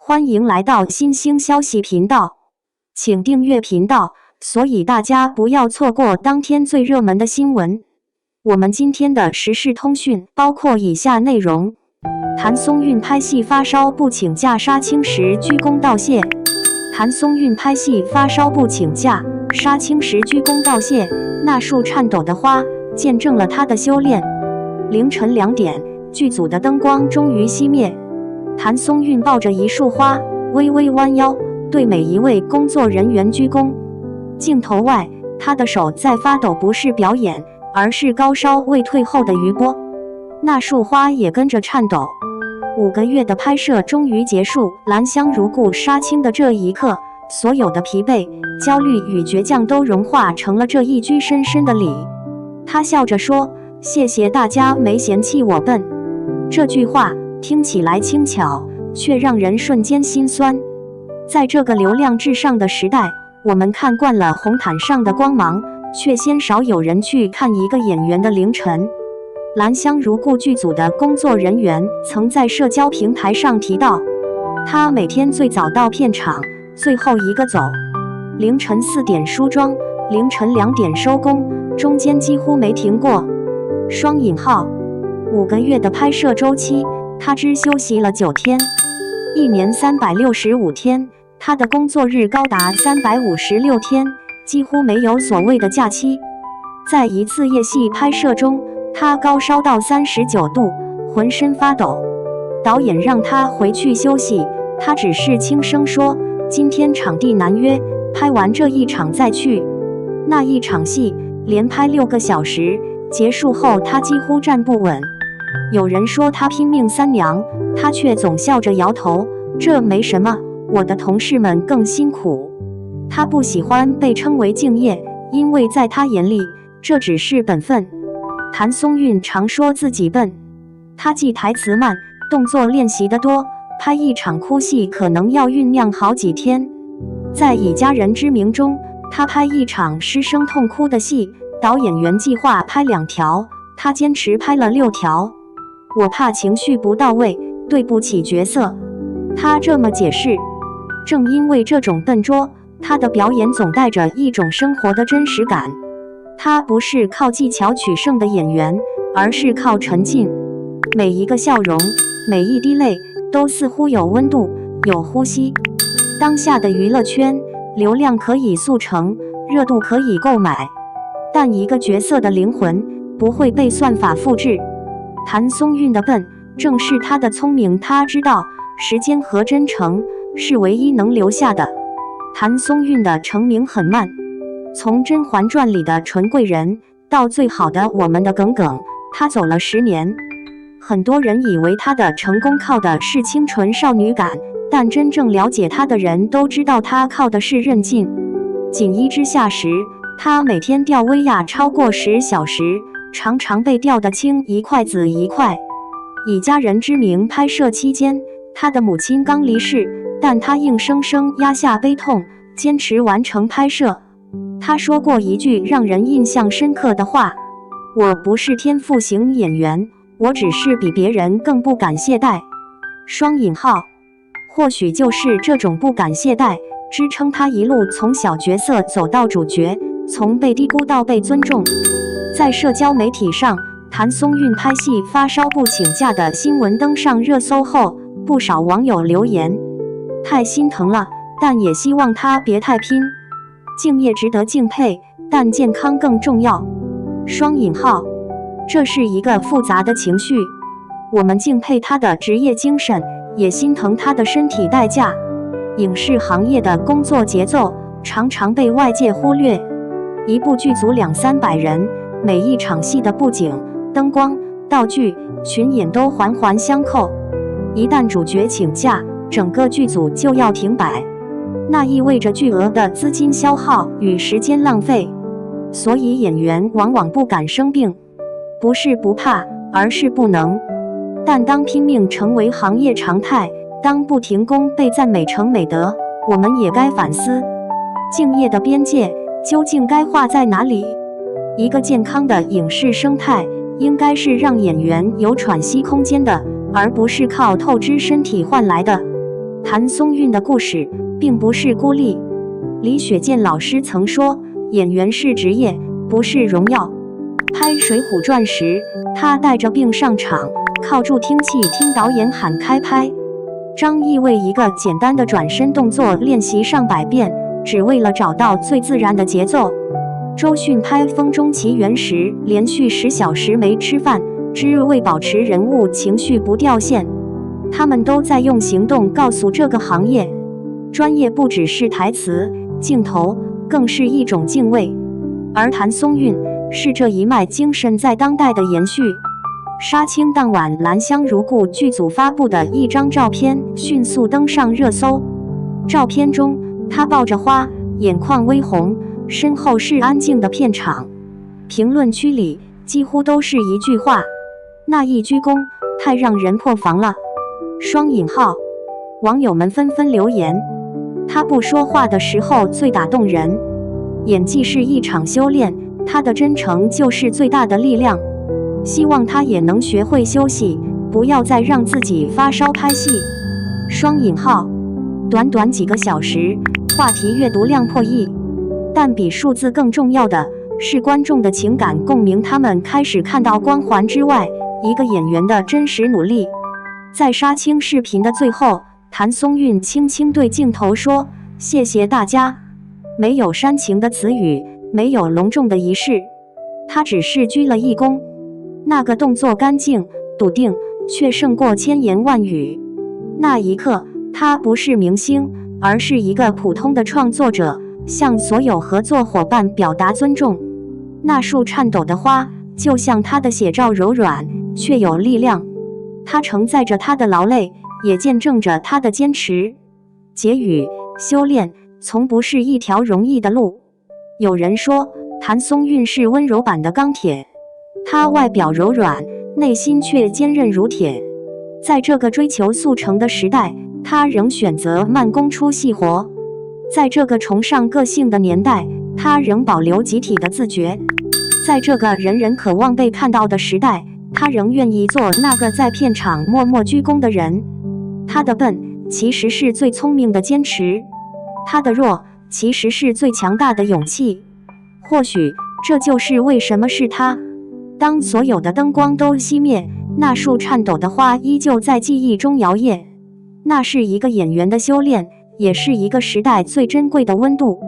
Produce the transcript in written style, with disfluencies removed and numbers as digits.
欢迎来到新兴消息频道，请订阅频道，所以大家不要错过当天最热门的新闻。我们今天的时事通讯包括以下内容：谭松韵拍戏发烧不请假杀青时鞠躬道谢。谭松韵拍戏发烧不请假，杀青时鞠躬道谢，那束颤抖的花见证了他的修炼。凌晨2点，剧组的灯光终于熄灭，谭松韵抱着一束花，微微弯腰，对每一位工作人员鞠躬。镜头外，他的手在发抖，不是表演，而是高烧未退后的余波。那束花也跟着颤抖。5个月的拍摄终于结束，兰香如故杀青的这一刻，所有的疲惫、焦虑与倔强都融化成了这一句深深的礼。他笑着说：“谢谢大家没嫌弃我笨。”这句话听起来轻巧，却让人瞬间心酸。在这个流量至上的时代，我们看惯了红毯上的光芒，却鲜少有人去看一个演员的凌晨。兰香如故剧组的工作人员曾在社交平台上提到，他每天最早到片场，最后一个走，凌晨4点梳妆，凌晨2点收工，中间几乎没停过。双引号，5个月的拍摄周期，他只休息了9天，1年365天，他的工作日高达356天，几乎没有所谓的假期。在一次夜戏拍摄中，他高烧到39度，浑身发抖。导演让他回去休息，他只是轻声说：“今天场地难约，拍完这一场再去。”那一场戏连拍6个小时，结束后他几乎站不稳。有人说他拼命三娘，他却总笑着摇头：“这没什么，我的同事们更辛苦。”他不喜欢被称为敬业，因为在他眼里，这只是本分。谭松韵常说自己笨，他记台词慢，动作练习得多，拍一场哭戏可能要酝酿好几天。在以家人之名中，他拍一场失声痛哭的戏，导演原计划拍2条，他坚持拍了6条。我怕情绪不到位，对不起角色，他这么解释。正因为这种笨拙，他的表演总带着一种生活的真实感。他不是靠技巧取胜的演员，而是靠沉浸。每一个笑容，每一滴泪，都似乎有温度，有呼吸。当下的娱乐圈，流量可以速成，热度可以购买，但一个角色的灵魂不会被算法复制。谭松韵的笨，正是他的聪明。他知道，时间和真诚是唯一能留下的。谭松韵的成名很慢，从《甄嬛传》里的纯贵人，到最好的我们的耿耿，他走了10年。很多人以为他的成功靠的是清纯少女感，但真正了解他的人都知道他靠的是韧劲。锦衣之下时，他每天吊威亚超过10小时，常常被吊得青一块紫一块。以家人之名拍摄期间，他的母亲刚离世，但他硬生生压下悲痛，坚持完成拍摄。他说过一句让人印象深刻的话：“我不是天赋型演员，我只是比别人更不敢懈怠。”双引号，或许就是这种不敢懈怠，支撑他一路从小角色走到主角，从被低估到被尊重。在社交媒体上，谭松韵拍戏发烧不请假的新闻登上热搜后，不少网友留言：“太心疼了，但也希望他别太拼。敬业值得敬佩，但健康更重要。”双引号，这是一个复杂的情绪。我们敬佩他的职业精神，也心疼他的身体代价。影视行业的工作节奏常常被外界忽略。一部剧组200-300人，每一场戏的布景、灯光、道具、群演都环环相扣。一旦主角请假，整个剧组就要停摆。那意味着巨额的资金消耗与时间浪费，所以演员往往不敢生病，不是不怕，而是不能。但当拼命成为行业常态，当不停工被赞美成美德，我们也该反思，敬业的边界究竟该画在哪里？一个健康的影视生态，应该是让演员有喘息空间的，而不是靠透支身体换来的。谭松韵的故事并不是孤立。李雪健老师曾说，演员是职业，不是荣耀。拍《水浒传》时，他带着病上场，靠助听器听导演喊开拍。张译为一个简单的转身动作练习上百遍，只为了找到最自然的节奏。周迅拍《风中奇缘》时，连续10小时没吃饭，只为保持人物情绪不掉线。他们都在用行动告诉这个行业，专业不只是台词、镜头，更是一种敬畏。而谭松韵是这一脉精神在当代的延续。杀青当晚，兰香如故剧组发布的一张照片迅速登上热搜。照片中，她抱着花，眼眶微红，身后是安静的片场。评论区里几乎都是一句话：那一鞠躬太让人破防了。双引号，网友们纷纷留言：她不说话的时候最打动人。演技是一场修炼，她的真诚就是最大的力量。希望她也能学会休息，不要再让自己发烧拍戏。双引号，短短几个小时，话题阅读量破亿，但比数字更重要的是观众的情感共鸣。他们开始看到光环之外一个演员的真实努力。在杀青视频的最后，谭松韵轻轻对镜头说：谢谢大家。没有煽情的词语，没有隆重的仪式，她只是鞠了一躬。那个动作干净笃定，却胜过千言万语。那一刻，她不是明星，而是一个普通的创作者，向所有合作伙伴表达尊重。那束颤抖的花，就像她的写照，柔软却有力量。它承载着她的劳累，也见证着她的坚持。结语：修炼从不是一条容易的路。有人说，谭松韵是温柔版的钢铁，她外表柔软，内心却坚韧如铁。在这个追求速成的时代，她仍选择慢工出细活。在这个崇尚个性的年代，她仍保留集体的自觉。在这个人人渴望被看到的时代，她仍愿意做那个在片场默默鞠躬的人。她的笨其实是最聪明的坚持，她的弱其实是最强大的勇气。或许这就是为什么是她。当所有的灯光都熄灭，那束颤抖的花依旧在记忆中摇曳。那是一个演员的修炼，也是一个时代最珍贵的温度。